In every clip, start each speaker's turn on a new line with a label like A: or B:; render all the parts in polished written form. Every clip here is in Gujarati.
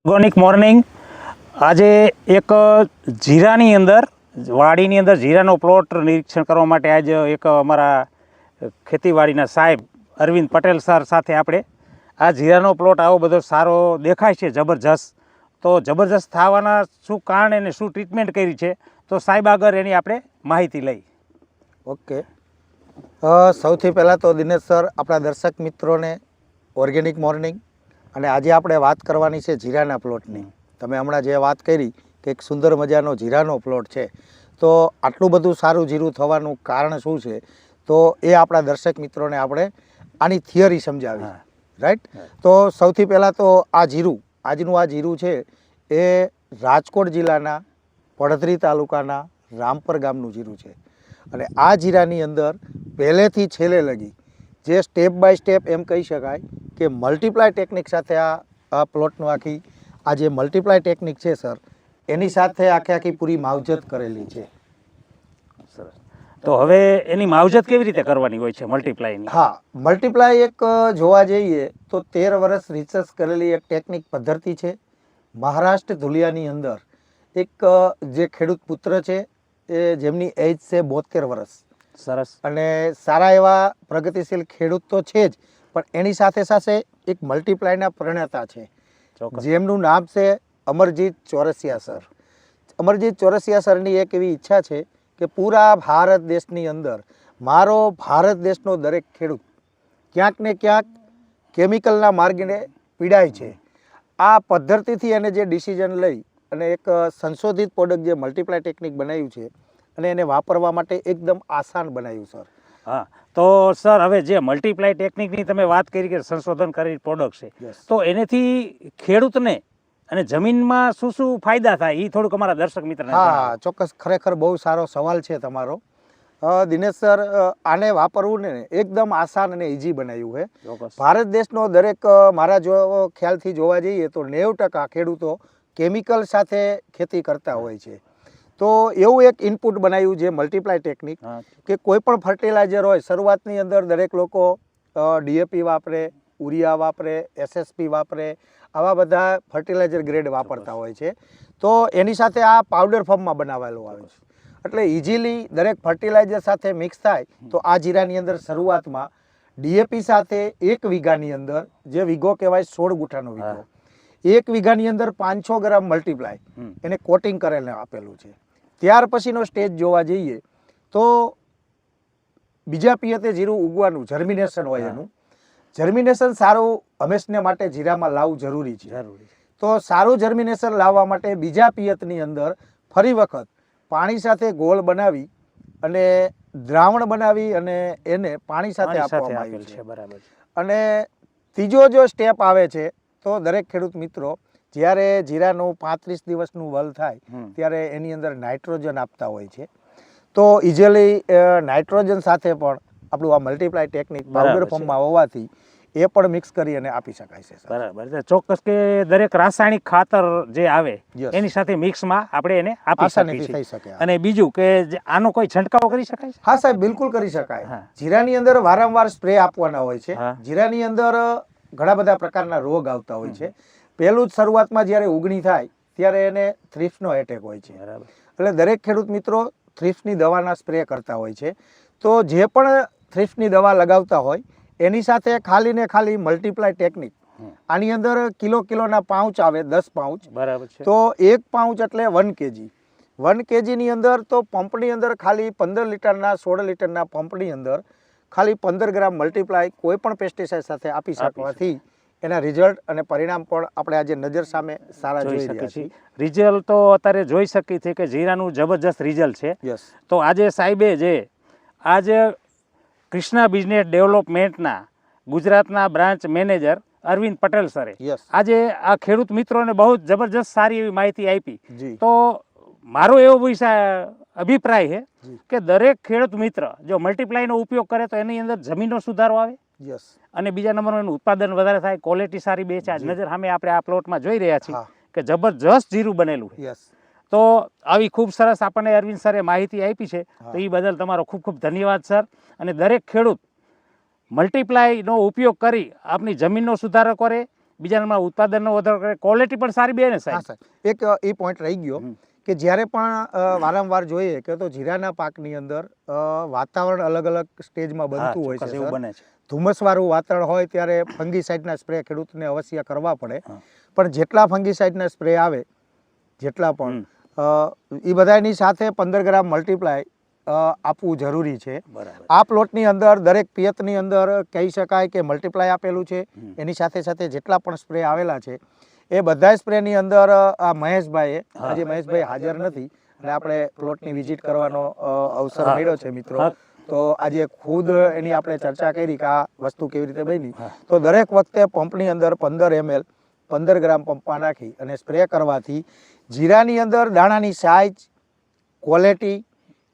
A: ઓર્ગેનિક મોર્નિંગ આજે એક જીરાની અંદર વાડીની અંદર જીરાનો પ્લોટ નિરીક્ષણ કરવા માટે આજે એક અમારા ખેતીવાડીના સાહેબ અરવિંદ પટેલ સર સાથે આપણે આ જીરાનો પ્લોટ આવો બધો સારો દેખાય છે, જબરજસ્ત. તો જબરજસ્ત થવાના શું કારણ અને શું ટ્રીટમેન્ટ કરી છે, તો સાહેબ આગળ એની આપણે માહિતી લઈ.
B: ઓકે. સૌથી પહેલાં તો દિનેશ સર, આપણા દર્શક મિત્રોને ઓર્ગેનિક મોર્નિંગ. અને આજે આપણે વાત કરવાની છે જીરાના પ્લોટની. તમે હમણાં જે વાત કરી કે એક સુંદર મજાનો જીરાનો પ્લોટ છે, તો આટલું બધું સારું જીરું થવાનું કારણ શું છે, તો એ આપણા દર્શક મિત્રોને આપણે આની થિયરી સમજાવી. રાઈટ. તો સૌથી પહેલાં તો આજનું આ જીરું છે એ રાજકોટ જિલ્લાના પડધરી તાલુકાના રામપર ગામનું જીરું છે. અને આ જીરાની અંદર પહેલેથી છેલ્લે લગી જે સ્ટેપ બાય સ્ટેપ એમ કહી શકાય કે મલ્ટીપ્લાય ટેકનિક સાથે આ પ્લોટનું આ જે મલ્ટીપ્લાય ટેકનિક છે સર, એની સાથે આખી પૂરી માવજત કરેલી છે.
A: સરસ. તો હવે એની માવજત કેવી રીતે કરવાની હોય છે મલ્ટીપ્લાયની?
B: હા, મલ્ટીપ્લાય એક જોવા જઈએ તો 13 વર્ષ રિસર્ચ કરેલી એક ટેકનિક પદ્ધતિ છે. મહારાષ્ટ્ર ધુલિયાની અંદર એક જે ખેડૂત પુત્ર છે એ જેમની એજ છે 72 વર્ષ.
A: સરસ.
B: અને સારા એવા પ્રગતિશીલ ખેડૂત તો છે જ, પણ એની સાથે સાથે એક મલ્ટીપ્લાયના પ્રણેતા છે, જેમનું નામ છે અમરજીત ચોરસિયા સર. અમરજીત ચોરસિયા સરની એક એવી ઈચ્છા છે કે પૂરા ભારત દેશની અંદર મારો ભારત દેશનો દરેક ખેડૂત ક્યાંક ને ક્યાંક કેમિકલના માર્ગે પીડાય છે. આ પદ્ધતિથી એને જે ડિસિઝન લઈ અને એક સંશોધિત પ્રોડક્ટ જે મલ્ટીપ્લાય ટેકનિક બનાવ્યું છે અને એને વાપરવા માટે એકદમ આસાન બનાવ્યું સર.
A: હા, તો સર હવે જે મલ્ટીપ્લાય ટેકનિકની તમે વાત કરી કે સંશોધન કરેલી પ્રોડક્ટ છે, તો એનેથી ખેડૂતને અને જમીનમાં શું શું ફાયદા થાય એ થોડુંક અમારા દર્શક મિત્રને જણાવો.
B: હા, ચોક્કસ. ખરેખર બહુ સારો સવાલ છે તમારો. દિનેશ સર, આને વાપરવું ને એકદમ આસાન અને ઇઝી બનાવ્યું છે. ભારત દેશનો દરેક, મારા જો ખ્યાલથી જોવા જઈએ તો 90% ખેડૂતો કેમિકલ સાથે ખેતી કરતા હોય છે. તો એવું એક ઇનપુટ બનાવ્યું જે મલ્ટીપ્લાય ટેકનિક, કે કોઈ પણ ફર્ટિલાઇઝર હોય, શરૂઆતની અંદર દરેક લોકો ડીએપી વાપરે, ઉરિયા વાપરે, એસએસપી વાપરે, આવા બધા ફર્ટિલાઇઝર ગ્રેડ વાપરતા હોય છે. તો એની સાથે આ પાવડર ફોર્મમાં બનાવેલું આવે છે, એટલે ઇઝીલી દરેક ફર્ટિલાઇઝર સાથે મિક્સ થાય. તો આ જીરાની અંદર શરૂઆતમાં ડીએપી સાથે 1 વીઘાની અંદર, જે વીઘો કહેવાય 16 ગુઠાનો વીઘો, 1 વીઘાની અંદર 500 ગ્રામ મલ્ટીપ્લાય એને કોટિંગ કરેલું આપેલું છે. ત્યાર પછીનો સ્ટેજ જોવા જઈએ તો બીજા પિયતે જીરું ઉગવાનું જર્મિનેશન હોય, એનું જર્મિનેશન સારું હંમેશને માટે જીરામાં લાવવું જરૂરી છે. તો સારું જર્મિનેશન લાવવા માટે બીજા પિયતની અંદર ફરી વખત પાણી સાથે ગોળ બનાવી અને દ્રાવણ બનાવી અને એને પાણી સાથે આપવામાં આવ્યું છે.
A: બરાબર.
B: અને ત્રીજો જો સ્ટેપ આવે છે, તો દરેક ખેડૂત મિત્રો જ્યારે જીરાનું 35 દિવસનું વલ થાય ત્યારે એની અંદર નાઇટ્રોજન આપતા હોય છે. તો ઇઝીલી નાઇટ્રોજન સાથે પણ આપણું આ મલ્ટીપ્લાય ટેકનિક પાવડર ફોર્મમાં હોવાથી એ પણ મિક્સ કરી અને આપી શકાય છે.
A: બરાબર છે. ચોક્કસ કે દરેક રાસાયણિક ખાતર જે આવે એની સાથે મિક્સમાં આપણે એને આપી શકીએ છીએ. અને બીજું કે આનો કોઈ છંટકાવ કરી શકાય?
B: હા સાહેબ, બિલકુલ કરી શકાય. જીરાની અંદર વારંવાર સ્પ્રે આપવાના હોય છે. જીરાની અંદર ઘણા બધા પ્રકારના રોગ આવતા હોય છે. પહેલું જ શરૂઆતમાં જ્યારે ઉગણી થાય ત્યારે એને થ્રિપ્સનો એટેક હોય છે. એટલે દરેક ખેડૂત મિત્રો થ્રિપ્સની દવાના સ્પ્રે કરતા હોય છે. તો જે પણ થ્રિપ્સની દવા લગાવતા હોય એની સાથે ખાલી ને ખાલી મલ્ટીપ્લાય ટેકનિક, આની અંદર કિલોના પાઉચ આવે, 10 પાઉચ.
A: બરાબર છે.
B: તો 1 પાઉચ એટલે 1 કેજી. 1 કેજીની અંદર તો પંપની અંદર ખાલી 15 લીટરના 16 લીટરના પંપની અંદર ખાલી 15 ગ્રામ મલ્ટીપ્લાય કોઈ પણ પેસ્ટિસાઇડ સાથે આપી શકવાથી એના રિઝલ્ટ અને પરિણામ પણ આપણે આજે નજર સામે સારા જોઈ રહ્યા છીએ.
A: રિઝલ્ટ તો અત્યારે જોઈ શકીએ છીએ કે જીરાનું જબરજસ્ત રિઝલ્ટ છે. તો આજે સાહેબે જે આજે કૃષ્ણા બિઝનેસ ડેવલપમેન્ટના ગુજરાતના બ્રાન્ચ મેનેજર અરવિંદ પટેલ સરે આજે આ ખેડૂત મિત્રોને બહુ જબરજસ્ત સારી એવી માહિતી આપી. તો મારો એવો અભિપ્રાય છે કે દરેક ખેડૂત મિત્ર જો મલ્ટીપ્લાયનો ઉપયોગ કરે તો એની અંદર જમીનનો સુધારો આવે, અને બીજા નંબરનું એનું ઉત્પાદન વધારે થાય, ક્વોલિટી સારી બે છે. નજર સામે આપણે આ પ્લોટમાં જોઈ રહ્યા છીએ કે જબરજસ્ત જીરું બનેલું છે. તો આવી ખૂબ સરસ આપણને અરવિંદ સરે માહિતી આપી છે, તો એ બદલ તમારો ખૂબ ખૂબ ધન્યવાદ સર. અને દરેક ખેડૂત મલ્ટીપ્લાયનો ઉપયોગ કરી આપની જમીનનો સુધારો કરે, બીજા નંબરમાં ઉત્પાદનનો વધારો કરે, ક્વોલિટી પણ સારી બે ને
B: હા
A: સાહેબ.
B: સાહેબ, એક એ પોઈન્ટ રહી ગયો કે જ્યારે પણ વારંવાર જોઈએ કે તો જીરાના પાકની અંદર વાતાવરણ અલગ અલગ સ્ટેજમાં
A: હા,
B: બનતું હોય છે
A: ચોક્કસ એવું
B: સર.
A: બને છે.
B: ધુમ્મસવાળું વાતાવરણ હોય ત્યારે ફંગીસાઇડના સ્પ્રે ખેડૂતને અવશ્ય કરવા પડે,
A: હા.
B: પણ જેટલા ફંગીસાઇડના સ્પ્રે આવે જેટલા પણ
A: હમ.
B: એ બધાની સાથે 15 ગ્રામ મલ્ટીપ્લાય આપવું જરૂરી છે.
A: બરાબર.
B: આ પ્લોટની અંદર દરેક પિયતની અંદર કહી શકાય કે મલ્ટીપ્લાય આપેલું છે. એની સાથે સાથે જેટલા પણ સ્પ્રે આવેલા છે એ બધા સ્પ્રેની અંદર આ મહેશભાઈએ, આજે મહેશભાઈ હાજર નથી અને આપણે પ્લોટની વિઝિટ કરવાનો અવસર મળ્યો છે મિત્રો, તો આજે ખુદ એની આપણે ચર્ચા કરી કે આ વસ્તુ કેવી રીતે બની. તો દરેક વખતે પંપની અંદર 15 ml 15 ગ્રામ પંપમાં નાખી અને સ્પ્રે કરવાથી જીરાની અંદર દાણાની સાઇઝ, ક્વોલિટી,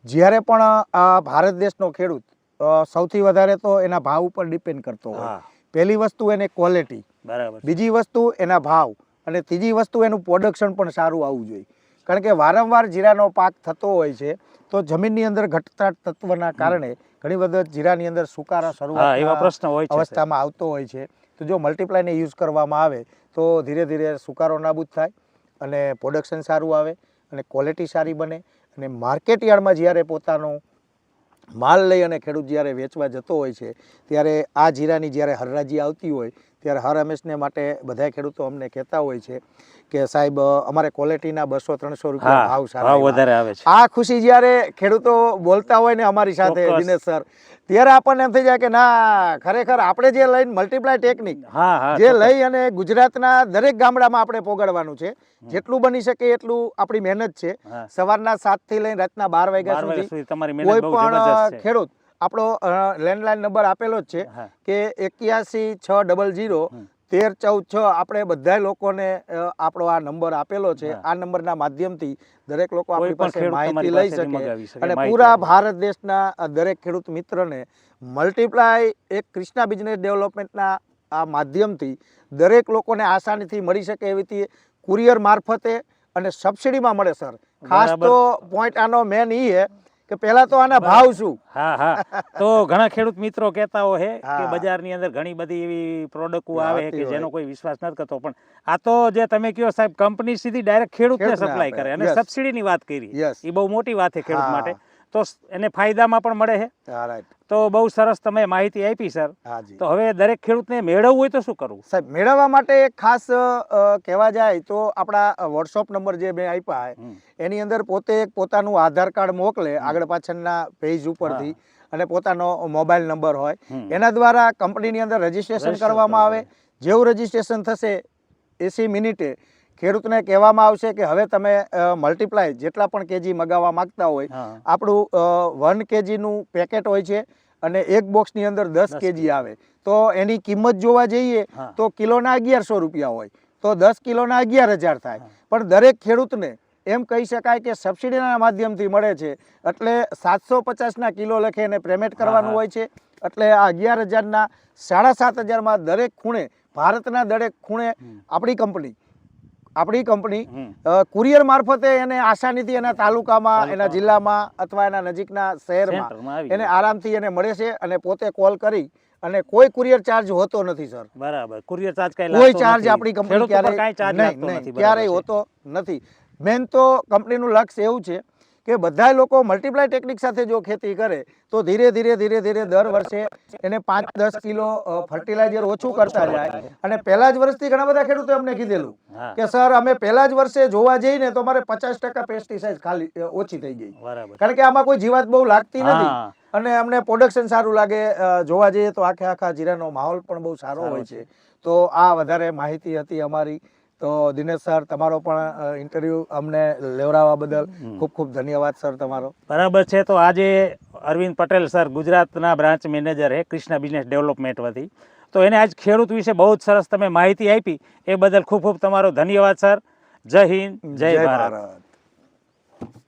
B: જ્યારે પણ આ ભારત દેશનો ખેડૂત સૌથી વધારે તો એના ભાવ ઉપર ડિપેન્ડ કરતો હોય. પહેલી વસ્તુ એને ક્વોલિટી,
A: બરાબર.
B: બીજી વસ્તુ એના ભાવ, અને ત્રીજી વસ્તુ એનું પ્રોડક્શન પણ સારું આવવું જોઈએ. કારણ કે વારંવાર જીરાનો પાક થતો હોય છે તો જમીનની અંદર ઘટતા તત્વના કારણે ઘણી વખત જીરાની અંદર સુકારા શરૂઆતના અવસ્થામાં આવતો હોય છે. તો જો મલ્ટીપ્લાયને યુઝ કરવામાં આવે તો ધીરે ધીરે સુકારો નાબૂદ થાય અને પ્રોડક્શન સારું આવે અને ક્વોલિટી સારી બને, અને માર્કેટ યાર્ડમાં જ્યારે પોતાનો માલ લઈ અને ખેડૂત જ્યારે વેચવા જતો હોય છે ત્યારે આ જીરાની જ્યારે હરરાજી આવતી હોય ત્યારે હર હંમેશને માટે બધા ખેડૂતો અમને કહેતા હોય છે કે સાહેબ અમારે ક્વોલિટીના 200-300 રૂપિયા ભાવ સારા
A: વધારે આવે છે.
B: આ ખુશી જ્યારે ખેડૂતો બોલતા હોય ને અમારી સાથે દિનેશ સર, ત્યારે આપણને એમ થઈ જાય કે ના, ખરેખર આપણે જે લઈને મલ્ટીપ્લાય ટેકનિક જે લઈ અને ગુજરાતના દરેક ગામડામાં આપણે પોગાડવાનું છે. જેટલું બની શકે એટલું આપણી મહેનત છે. સવારના 7 થી લઈને રાતના 12 વાગ્યા સુધી કોઈ પણ ખેડૂત, આપણો લેન્ડલાઇન નંબર આપેલો જ છે કે 81 600 13 14 6. આપણે બધા લોકોને આપણો આ નંબર આપેલો છે. આ નંબરના માધ્યમથી દરેક લોકો આપણી પાસે માહિતી લઈ શકે અને પૂરા ભારત દેશના દરેક ખેડૂત મિત્રને મલ્ટીપ્લાય એક કૃષ્ણા બિઝનેસ ડેવલપમેન્ટના આ માધ્યમથી દરેક લોકોને આસાનીથી મળી શકે એવી કુરિયર મારફતે અને સબસિડીમાં મળે સર. ખાસ તો પોઈન્ટ આનો મેન એ છે કે પહેલા તો આના ભાવ શું.
A: તો ઘણા ખેડૂત મિત્રો કહેતા હોય કે બજારની અંદર ઘણી બધી એવી પ્રોડક્ટો આવે કે જેનો કોઈ વિશ્વાસ નથી કરતો, પણ આ તો જે તમે કહો સાહેબ, કંપની સીધી ડાયરેક્ટ ખેડૂતને સપ્લાય કરે અને સબસિડીની વાત કરી, એ બહુ મોટી વાત છે ખેડૂત માટે, તો એને ફાયદામાં પણ મળે છે. તો બહુ સરસ તમે માહિતી આપી સર. તો હવે દરેક ખેડૂતને મેળવવું હોય તો શું કરવું
B: સાહેબ? મેળવવા માટે ખાસ કહેવા જાય તો આપણા વોટ્સઅપ નંબર જે મેં આપ્યા એની અંદર પોતે પોતાનું આધાર કાર્ડ મોકલે આગળ પાછળના પેજ ઉપરથી, અને પોતાનો મોબાઈલ નંબર હોય, એના દ્વારા કંપનીની અંદર રજીસ્ટ્રેશન કરવામાં આવે. જેવું રજીસ્ટ્રેશન થશે 80 મિનિટે ખેડૂતને કહેવામાં આવશે કે હવે તમે મલ્ટીપ્લાય જેટલા પણ કેજી મગાવવા માંગતા હોય, આપણું 1 kgનું પેકેટ હોય છે અને એક બોક્સની અંદર 10 kg આવે. તો એની કિંમત જોવા જઈએ તો કિલોના 1100 રૂપિયા હોય, તો 10 કિલોના 11,000 થાય. પણ દરેક ખેડૂતને એમ કહી શકાય કે સબસિડીના માધ્યમથી મળે છે, એટલે 750ના કિલો લખે એને પેમેન્ટ કરવાનું હોય છે. એટલે આ 11,000ના 7,500માં દરેક ખૂણે, ભારતના દરેક ખૂણે આપણી કંપની કુરિયર મારફતે એને આસાનીથી એના તાલુકામાં, એના જિલ્લામાં અથવા એના નજીકના શહેરમાં એને આરામથી એને મળે છે. અને પોતે કોલ કરી અને કોઈ કુરિયર ચાર્જ હોતો નથી સર.
A: બરાબર. કુરિયર ચાર્જ
B: કોઈ ચાર્જ આપણી કંપની ક્યારેય હોતો નથી. મેન તો કંપનીનું લક્ષ્ય એવું છે કે બધા લોકો મલ્ટીપ્લાય ટેકનિક સાથે જો ખેતી કરે તો ધીરે ધીરે દર વર્ષે એને 5-10 કિલો ફર્ટિલાઇઝર ઓછું કરતા જાય. અને પહેલા જ વર્ષથી ઘણા બધા ખેડૂતો અમને કીધેલું કે સર અમે પહેલા જ વર્ષે જોવા જઈએ ને તો અમારે 50% પેસ્ટિસાઇડ ખાલી ઓછી થઈ ગઈ, કારણ કે આમાં કોઈ જીવાત બહુ લાગતી નથી અને અમને પ્રોડક્શન સારું લાગે. જોવા જઈએ તો આખા જીરાનો માહોલ પણ બહુ સારો હોય છે. તો આ વધારે માહિતી હતી અમારી. તો દિનેશ સર, તમારો પણ ઇન્ટરવ્યુ અમને લેવડાવવા બદલ ખૂબ ખૂબ ધન્યવાદ સર તમારો.
A: બરાબર છે. તો આજે અરવિંદ પટેલ સર ગુજરાતના બ્રાન્ચ મેનેજર હે કૃષ્ણા બિઝનેસ ડેવલપમેન્ટ વતી, તો એને આજ ખેડૂત વિશે બહુ જ સરસ તમે માહિતી આપી, એ બદલ ખૂબ ખૂબ તમારો ધન્યવાદ સર. જય હિન્દ, જય ભારત.